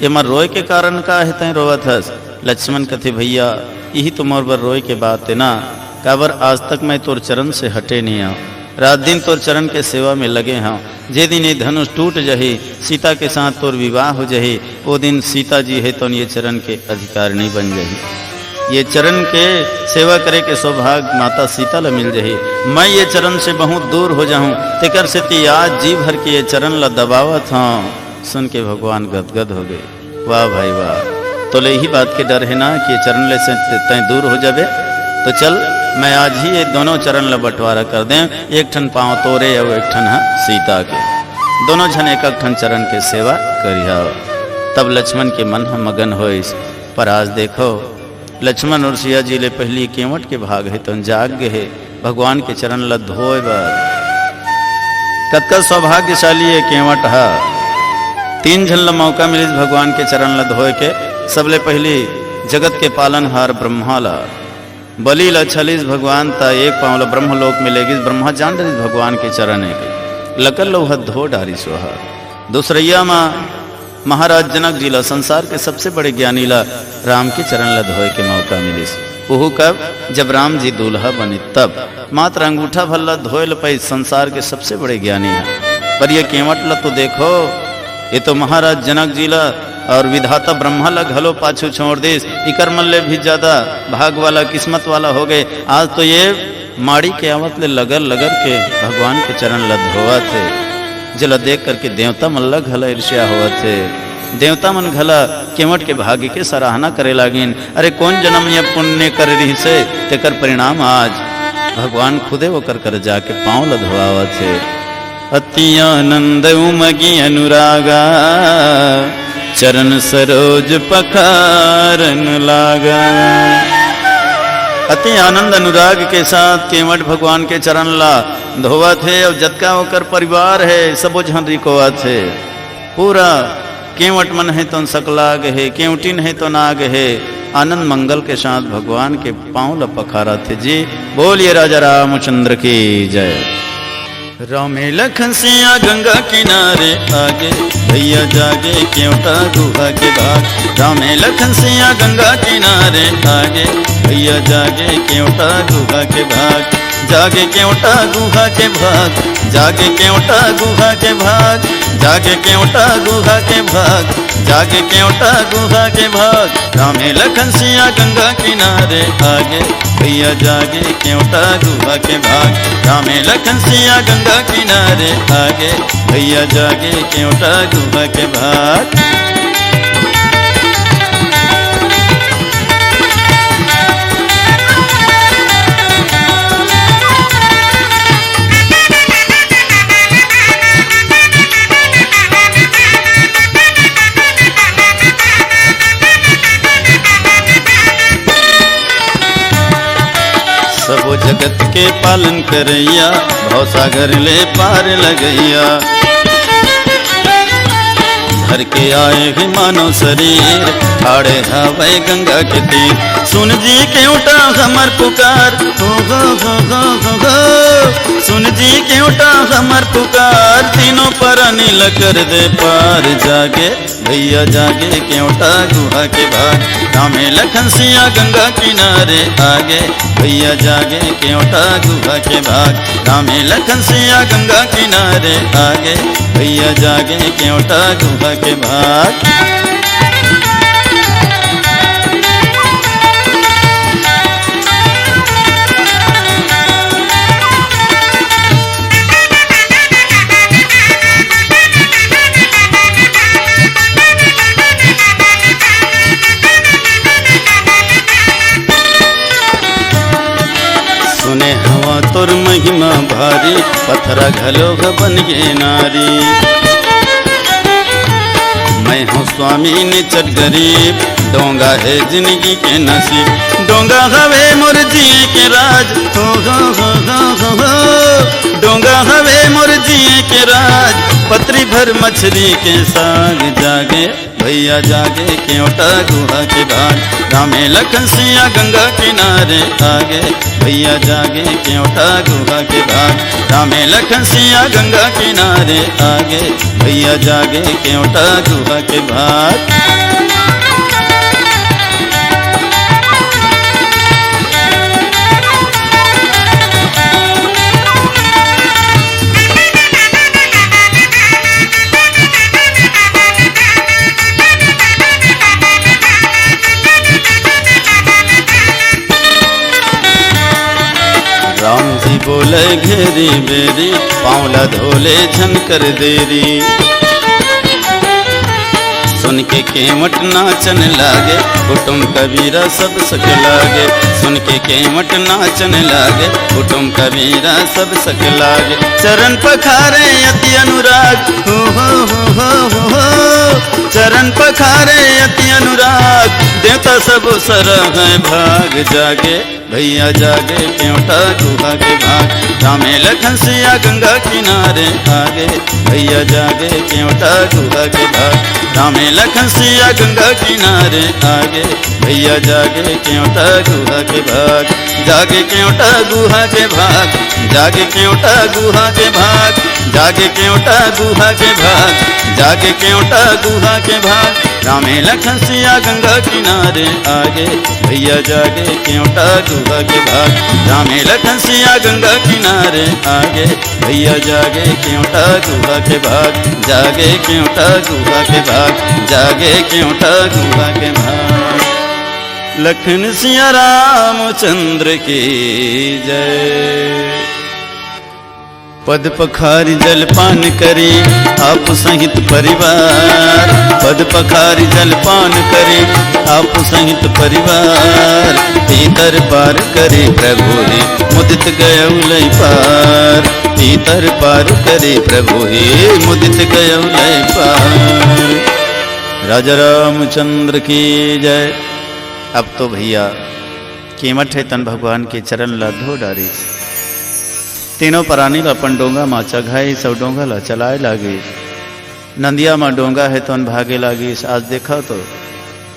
ये मर रोए के कारण का है तय रोवत हस। लक्ष्मण कथे भैया यही तो मोर बर रोए के बात है ना, काबर आज तक मैं तोर चरण से हटे नहीं हूँ, रात दिन तोर चरण के सेवा में लगे हाँ। जे दिन ये धनुष टूट जही, सीता के साथ तोर विवाह हो जही, वो दिन सीता जी है तो ये चरण के अधिकारिणी बन जही, ये चरण के सेवा करे के सौभाग्य माता सीता ला मिल जही। मैं ये चरण से बहुत दूर हो जाऊं, तेकर से ती आज जी भर के ये चरण ला दबावत हाँ। सुन के भगवान गदगद हो गए, वाह भाई वाह, तो यही बात के डर है ना कि चरण ले से तय दूर हो जावे, तो चल मैं आज ही ये दोनों चरण ला बंटवारा कर दें, एक ठन पाँव तोरे और एक ठन सीता के, दोनों जन एक ठन चरण के सेवा करिया। तब लक्ष्मण के मन हम मगन हो। पर आज देखो लक्ष्मण और सिया जी ले पहली केवट के भाग है तो जाग गए भगवान के चरण ला धोए बर। कतका सौभाग्यशाली है केवट हा। 3 झन ला मौका मिलिस भगवान के चरण ला धोए के। सबले पहली जगत के पालनहार ब्रह्मा ला बलि ला छलिस भगवान ता एक पाँव ला ब्रह्मलोक में लेगिस। ब्रह्मा जान डरिस भगवान के चरण है लकल लोह धो डारिस वह। दूसरैया माँ महाराज जनक जी ला संसार के सबसे बड़े ज्ञानी ला राम के चरण ला धोए के मौका मिलिस। ओहू कब? जब राम जी दूल्हा बने तब। मात्र अंगूठा भल्ला धोए ल पाई संसार के सबसे बड़े ज्ञानी है। पर ये केवट ला तो देखो, ये तो महाराज जनक जी ला और विधाता ब्रह्मा ला घलो पाछू छोड़ देस। इकर मल्ले भी ज्यादा भाग वाला किस्मत वाला हो गए। आज तो ये माड़ी के आवत ले लगल लगल के भगवान के चरण ला धोवा थे। जला देख करके देवता मल्ला घला ईर्ष्या हुआ थे। देवता मन घला केवट के भाग्य के सराहना करे लागिन। अरे कौन जन्म ये पुण्य कर रही से तेकर परिणाम आज भगवान खुदे होकर कर जाके पाँव ला धोवा थे। अति आनंद उमगी अनुरागा चरण सरोज पखारन लागा। अति आनंद अनुराग के साथ केवट भगवान के चरण ला धोवा थे। और जतका होकर परिवार है सबो झन रिकोवा थे। पूरा केवट मन है तो सकलाग है, केवटिन है तो नाग है। आनंद मंगल के साथ भगवान के पाँव ला पखारा थे जी। बोलिए राजा रामचंद्र की जय। रामे लखन सिया गंगा किनारे आगे भैया जागे केवटा गुहा के भाग। रामे लखन सिया गंगा किनारे आगे भैया जागे केवटा गुहा के भाग। जागे केवटा गुहा के भाग, जागे केवटा गुहा के भाग, जागे केवटा गुहा के भाग, जागे केवटा गुहा के भाग। रामे लखन सिया गंगा किनारे आगे भैया जागे केवटा गुहा के भाग। रामे लखन सिया गंगा किनारे आगे भैया जागे केवटा गुहा के भाग। सबो जगत के पालन करैया भव सागर ले पार लगैया। धर के आए ही मानव शरीर ठाड़े हवै गंगा के तीर। सुन जी केवटा हमर पुकार, हो हो हो हो हो हो। सुन जी केवटा हमर पुकार, तीनों परनी लकर दे पार। जागे भैया जागे केवटा गुहा के भाग। रामे लखन सिया गंगा किनारे आगे भैया जागे केवटा गुहा के भाग। रामे लखन सिया गंगा किनारे आगे भैया जागे केवटा गुहा के भाग। सुने हवा तोर महिमा भारी, पथरा घलो बन गे नारी। मैं हूँ स्वामी निचट गरीब, डोंगा है जिंदगी के नसीब। डोंगा हवे मोर जिए के राज, हो हो हो हो हो हो। डोंगा हवे मोर जिए के राज, पतरी भर मछली के साग। जागे भैया जागे केवटा गुहा के भाग। रामे लखन सिया गंगा किनारे आगे भैया जागे केवटा गुहा के भाग। रामे लखन सिया गंगा किनारे आगे भैया जागे केवटा गुहा के भाग। राम जी बोले घेरी बेरी, पाँवला धोले झनकर देरी। सुन के केवट नाचन लागे, कुटुम कबीरा सब सक लागे। सुन के केवट नाचन लागे, कुटुम कबीरा सब सक लागे। चरण पखारे अति अनुराग, हो हो हो हो हो। चरण पखारे अति अनुराग, देवता सब सरह भाग। जागे भैया जागे केवटा गुहा के भाग, रामे लखन सिया गंगा किनारे आगे। भैया जागे केवटा गुहा के भाग, रामे लखन सिया गंगा किनारे आगे। भैया जागे केवटा गुहा के भाग, जागे केवटा गुहा के भाग, जागे केवटा गुहा के भाग, जागे केवटा गुहा के भाग, जागे केवटा गुहा के भाग, रामे लखन सिया गंगा किनारे आगे। भैया जागे केवटा गुहा के भाग, रामे लखन सिया गंगा किनारे आगे। भैया जागे केवटा गुहा के भाग, जागे केवटा गुहा के भाग, जागे केवटा गुहा के भाग। लखन सिया रामचंद्र की जय। पद पखारी जलपान करे आप सहित परिवार, पद पखारी जलपान करे आप सहित परिवार। भीतर पार करे प्रभु हे मुदित गयौलै पार, भीतर पार करे प्रभु हे मुदित गयौलै पार। राजा रामचंद्र की जय। अब तो भैया केमठ है तन भगवान के चरण ला धो डारी, तीनों प्राणी ला अपन डोंगा माँ चघाई, सब डोंगा ला चलाए लागे। नंदिया माँ डोंगा है तो भागे लागी। आज देखा तो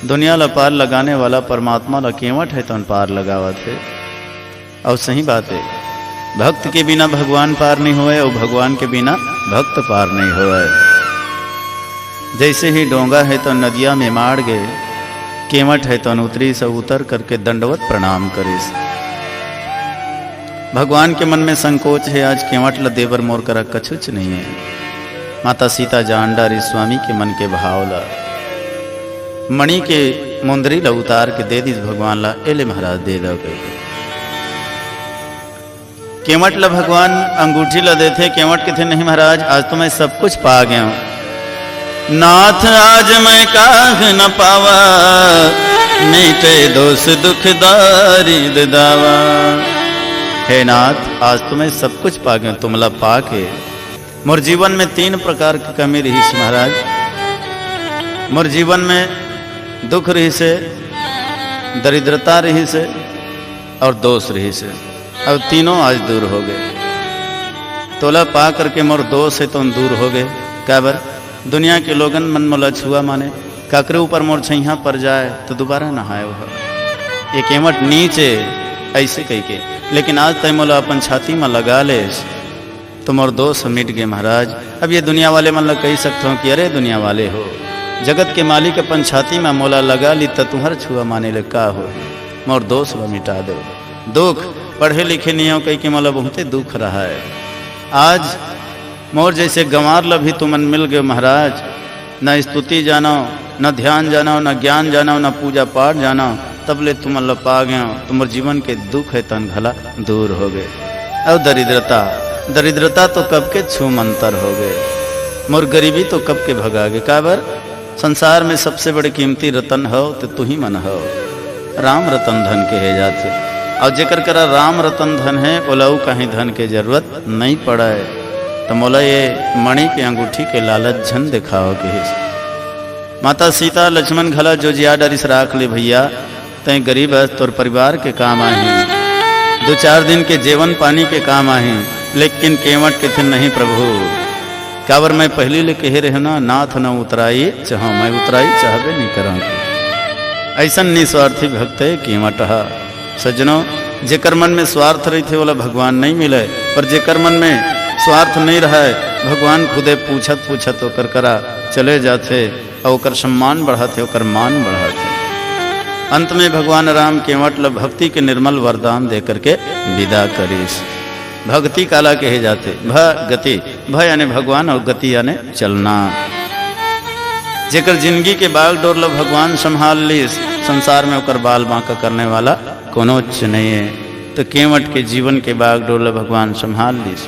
दुनिया ला पार लगाने वाला परमात्मा ला केवट है तो पार लगावत है। और सही बात है, भक्त के बिना भगवान पार नहीं होए और भगवान के बिना भक्त पार नहीं होए। जैसे ही डोंगा है तो नदिया में मार गए, केवट है तो उतरी सब उतर करके दंडवत प्रणाम करिस। भगवान के मन में संकोच है, आज केवट ला देवर मोर करा कछुच नहीं है। माता सीता जान डारी स्वामी के मन के भाव ला, मणि के मुंदरी ला उतार के दे दीस भगवान ला, एले महाराज दे दो। केवट ला भगवान अंगूठी ला देते, केवट के थे नहीं महाराज आज तो मैं सब कुछ पा गया हूं। नाथ आज मैं काह न पावा, मीटे दोष दुखदारी दावा। हे नाथ आज तो मैं सब कुछ पा गया, तुमला पाके मोर जीवन में 3 प्रकार की कमी रही से महाराज। मोर जीवन में दुख रही से, दरिद्रता रही से और दोष रही से, अब तीनों आज दूर हो गए। तोला पा करके मोर दोष है तो दूर हो गए। क्या बर दुनिया के लोगन मन मोला छुआ माने, काकरे ऊपर मोर छैया पर जाए तो दोबारा नहाए वह। ये केवट नीचे ऐसे कह के, लेकिन आज तय मोला अपन छाती में लगा ले तो मोर दोष मिट गए महाराज। अब ये दुनिया वाले मन ला कह सकते हो कि अरे दुनिया वाले हो, जगत के मालिक अपन छाती में मोला लगा ली तो तुम्हार छुआ माने ले का हो, मोर दोष ला मिटा दो। दुख पढ़े लिखे नहीं हो कह के मोला बहुते दुख रहा है। आज मोर जैसे गंवार ला भी तुमन मिल गए महाराज, न स्तुति जानो, न ध्यान जानो, न ज्ञान जानो, न पूजा पाठ जानो, तब ले तुम अल्लाह पा गए। तुम्हारे जीवन के दुख है तन घला दूर हो गए। और दरिद्रता, दरिद्रता तो कब के छू मंतर हो गए। मोर गरीबी तो कब के भगा गए। काबर संसार में सबसे बड़े कीमती रतन हो तो तू ही मन हो। राम रतन धन के है जाते, और जेकर करा राम रतन धन है ओलाऊ कहीं धन के जरूरत नहीं पड़ा है। तो मोला ये मणि के अंगूठी के लालच झन दिखाओ के। माता सीता लक्ष्मण घला जो जिया डरिस राख ले भैया, तय गरीब है तोर परिवार के काम आही, 2-4 दिन के जेवन पानी के काम आही, लेकिन केवट के थे नहीं प्रभु। काबर मैं पहले ले कहे रहे ना, नाथ न उतराई चाह, मैं उतराई चाहबे नहीं करा। ऐसा निस्वार्थी भक्त है केवट। सज्जनों जेकर मन में स्वार्थ रही थे बोला भगवान नहीं मिले, पर जेकर मन में स्वार्थ नहीं रहा है भगवान खुदे पूछत पूछत होकर करा चले जाते और ओकर सम्मान बढ़ाते, ओकर मान बढ़ाते। अंत में भगवान राम केवट ला भक्ति के निर्मल वरदान दे करके विदा करीस। भक्ति काला कहे जाते, गति, भ यानी भगवान और गति यानी चलना। जेकर जिंदगी के बाग डोर ला भगवान संभाल लीस, संसार में ओकर बाल बांका करने वाला कोनोच नहीं है। तो केवट के जीवन के बाग डोर ला भगवान संभाल लीस।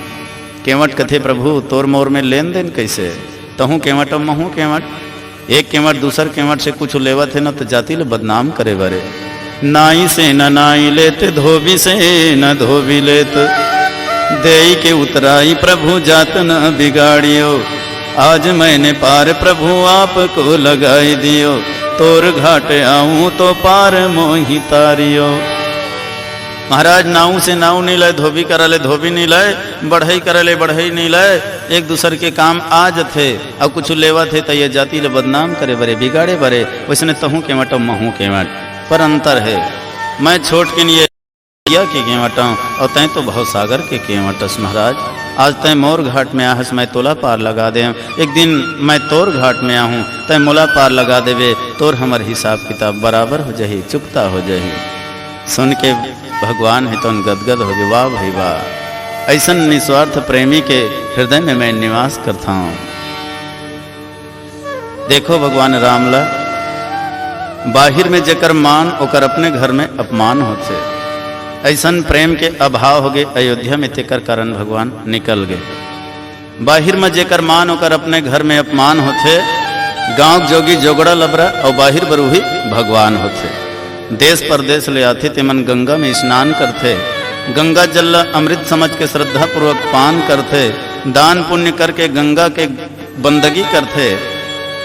केवट कथे प्रभु तोर मोर में लेन देन कैसे, तहूँ केवट और महू केवट। एक केवट दूसर केवट से कुछ लेवत है न तो जाति ले बदनाम करे बरे। नाई से न नाई लेत, धोबी से न धोबी लेत, देई के उतराई प्रभु जात न बिगाड़ियो। आज मैंने पार प्रभु आपको लगाई दियो, तोर घाट आऊं तो पार मोहि तारियो। महाराज नाऊ से नाऊ नहीं लय, धोबी करले धोबी नहीं लय, बढ़ई करले बढ़ई नहीं लय, एक दूसर के काम आज थे और कुछ लेवा थे तो ये जाति ले बदनाम करे बरे बिगाड़े बरे, वैसने तहूँ के मट महू के मट पर अंतर है। मैं छोट के लिए के केवटा और तय तो भाव सागर के केवटस महाराज। आज तय मोर घाट में आहस मैं तोला पार लगा दे, एक दिन मैं तोर घाट में आहूँ तय मोला पार लगा देवे, तोर हमर हिसाब किताब बराबर हो जाही, चुकता हो जाही। सुन के भगवान है तो गदगद हो गए, वाह भाई वाह, ऐसा निस्वार्थ प्रेमी के हृदय में मैं निवास करता हूँ। देखो भगवान रामला बाहिर में जेकर मान ओकर अपने घर में अपमान होते, ऐसन प्रेम के अभाव हो गए अयोध्या में, तेकर कारण भगवान निकल गए। बाहिर में जेकर मान ओकर अपने घर में अपमान होते, गांव जोगी जोगड़ा लबरा और बाहिर बरूही भगवान होते। देश परदेश ले आते ते मन गंगा में स्नान करते, गंगा जल अमृत समझ के श्रद्धा पूर्वक पान करते, दान पुण्य करके गंगा के बंदगी करते।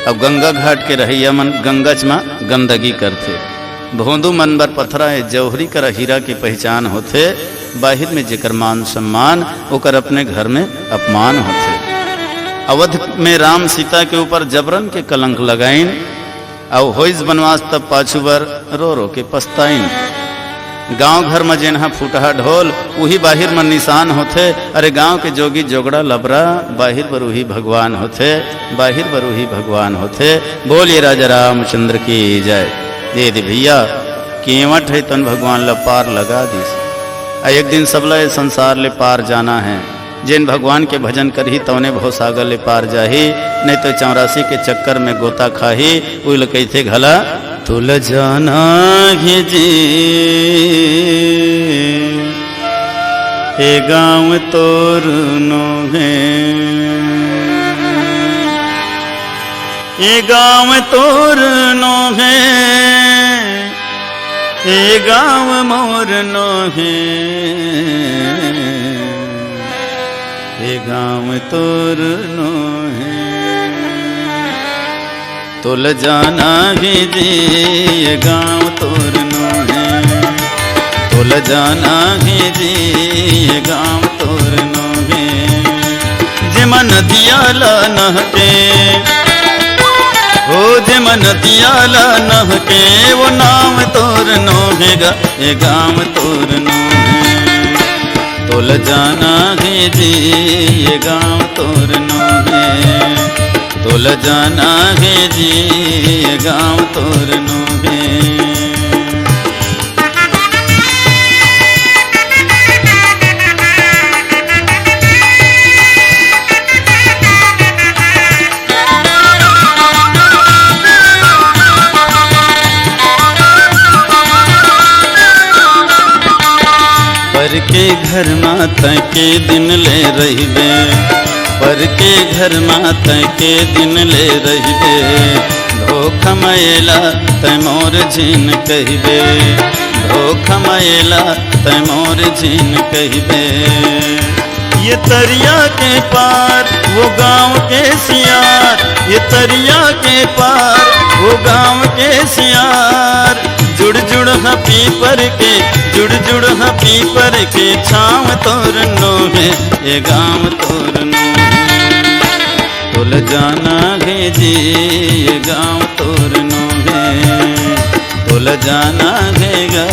अब गंगा घाट के रहिया मन गंगा में गंदगी करते, भोंदू मन बर पथराए जौहरी कर हीरा की पहचान होते। बाहिर में जेकर मान सम्मान ओकर अपने घर में अपमान होते। अवध में राम सीता के ऊपर जबरन के कलंक लगाइन, और होइस बनवास तब पाछू बर रो रो के पछताइन। गांव घर में जेनहा फूटहा ढोल वही बाहिर में निशान होते। अरे गांव के जोगी जोगड़ा लबरा बाहिर बर वही भगवान होते, बाहिर बर वही भगवान होते। बोलिए राजा रामचंद्र की जय। दे दे भैया केवट है तन भगवान ला पार लगा दी। एक दिन सबला संसार ले पार जाना है, जिन भगवान के भजन करही तवने भव सागर ले पार जाही, नहीं तो 84 के चक्कर में गोता खाही। उल कैथे घला तुल जाना ही जी हे गाँव तोर नो है, ये गाँव तोर नो है, ये गाँव मोर नो है, ये गाँव तोर नो है। तुल जाना ही जी ये गाँव तोर नो है, तुल जाना ही जी ये गाँव तोर नो है। जिमन दियाला नहके हो, जिमन दियाला नहके वो नाम तोर नो हैगा, ये गाँव तोर नो है। तुल जाना है जी ये गाँव तोर नो है, तुल जाना है जी ये गाँव तोर नो है। पर के घर माता के दिन ले रहिबे, पर के घर माता के दिन ले रहिबे। धोखा मैला तै मोर झिन कहिबे, धोखा मैला तै मोर झिन कहिबे। ये तरिया के पार वो गांव के सियार, ये तरिया के पार वो गांव के सियार। जुड़ जुड़ हा पीपर के, जुड़ जुड़ हा पीपर के छाँव तोर नो है, ये गाँव तोर नो है। तुल जाना है जी ये गाँव तोर नो है, तुल जाना है गा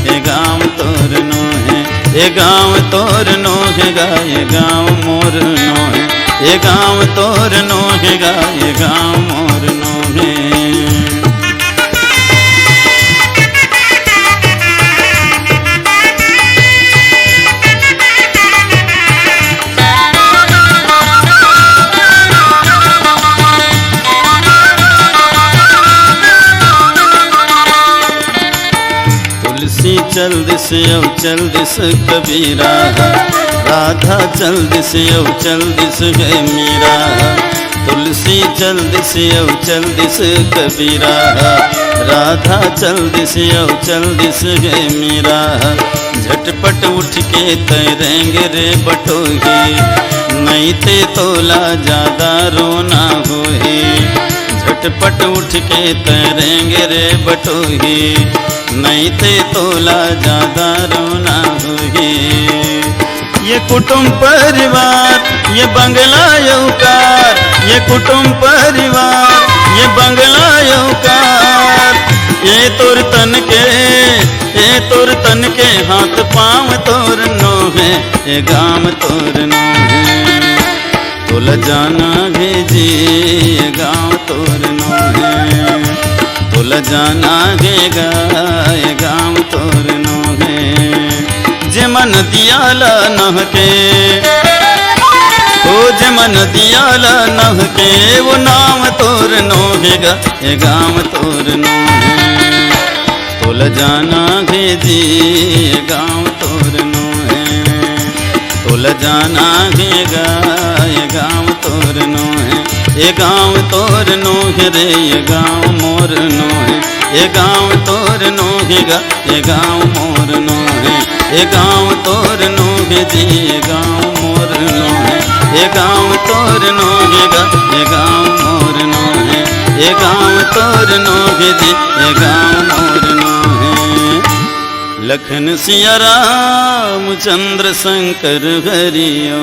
ये गाँव तोर नो है। ये गाँव तोर नो है गा ये गाँव मोर नो है, ये गाँव तोर नो है गा ये गाँव मोर नो है। चल दिस यौ चल दिस कबीरा, राधा चल दिस यौ चल दिस है मीरा। तुलसी चल दिस यौ चल दिस कबीरा, राधा चल दिस यौ चल दिस है मीरा। झटपट उठ के तैरेंगे रे बटोही, नहीं ते तोला ज्यादा रोना होही। झटपट उठ के तैरेंगे रे बटोही, नहीं थे तोला ज्यादा रोना होगी। ये कुटुंब परिवार ये बंगला यौकार, ये कुटुंब परिवार ये बंगला यौकार। ये तोर तन के हाथ पाँव तोर नो है, ये गाम तोर नो है। तोला जाना भेजी ये गाँव तोर नो है, तोला जाना घेगा ये गाँव तोर नो है। जे मन दियाला नह के ओ जे मन दियाला नह के, वो नाम तोर नो घेगा ये गाँव तोर नो है। तोला जाना भेजी ये गाँव तोर नो है, तोला जाना घेगा ये गाँव तोर नो है। ये गाँव तोर नो है रे ये गाँव मोर नो है, ये गाँव तोर नो हैगा ये गाँव मोर नो है। ये गाँव तोर नो है जी ये गाँव मोर नो है, ये गाँव तोर नो हैगा ये गाँव मोर नो है। ये गाँव तोर नो है जी ये गाँव मोर नो है। लखन सिया राम चंद्र शंकर हरिओ।